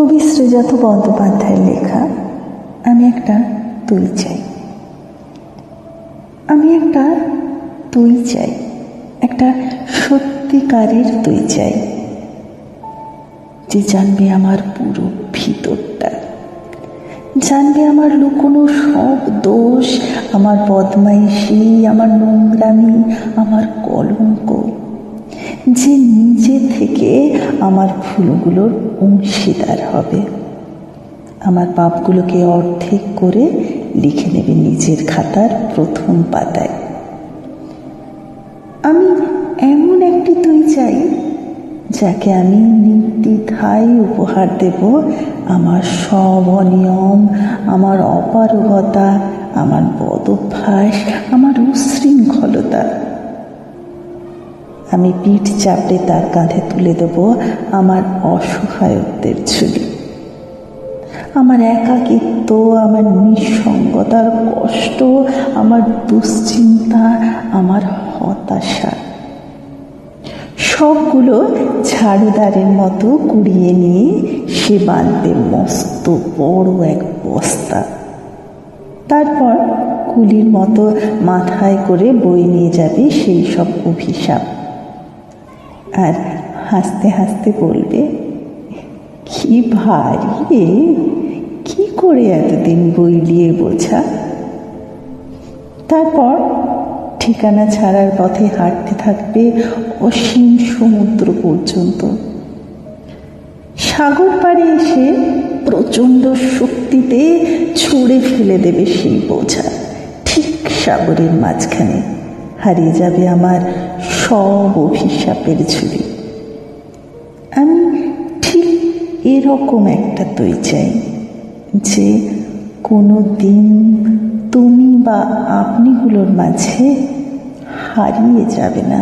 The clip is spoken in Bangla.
কবি শ্রীজাত বন্দ্যোপাধ্যায়ের লেখা আমি একটা তুই চাই। আমি একটা তুই চাই, একটা সত্যিকারের তুই চাই, যে জানবে আমার পুরো ভিতরটা, জানবে আমার লুকোনো সব দোষ, আমার বদমাইশি, আমার নোংরামি, আমার কলঙ্ক, যে নিজে থেকে আমার ভুলগুলোর অংশীদার হবে, আমার পাপগুলোকে অর্ধেক করে লিখে নেবে নিজের খাতার প্রথম পাতায়। আমি এমন একটি তুই চাই, যাকে আমি নির্দ্বিধায় উপহার দেব আমার সব অনিয়ম, আমার অপারগতা, আমার বদভ্যাস, আমার উশৃঙ্খলতা। আমি পিঠ চাপড়ে তার কাঁধে তুলে দেব আমার অসহায়ত্বের ঝুলি, আমার একাকিত্ব, আমার নিঃসঙ্গতার কষ্ট, আমার দুশ্চিন্তা, আমার হতাশা, সবগুলো ঝাড়ুদারের মতো কুড়িয়ে নিয়ে সে বাঁধবে মস্ত বড় এক বস্তা। তারপর কুলির মতো মাথায় করে বয়ে নিয়ে যাবে সেই সব অভিশাপ, আর হাসতে হাসতে বলবে, কি ভারী রে, কি করে এতদিন বইলিয়ে বোঝা। তারপর ঠিকানা ছাড়ার পথে হাঁটতে থাকবে অসীম সমুদ্র পর্যন্ত। সাগর পাড়ে এসে প্রচণ্ড শক্তিতে ছুঁড়ে ফেলে দেবে সেই বোঝা। ঠিক সাগরের মাঝখানে হারিয়ে যাবে আমার সব অভিশাপের ঝুলি। আমি ঠিক এরকম একটা তুই চাই, যে কোনো দিন তুমি বা আপনিগুলোর মাঝে হারিয়ে যাবে না।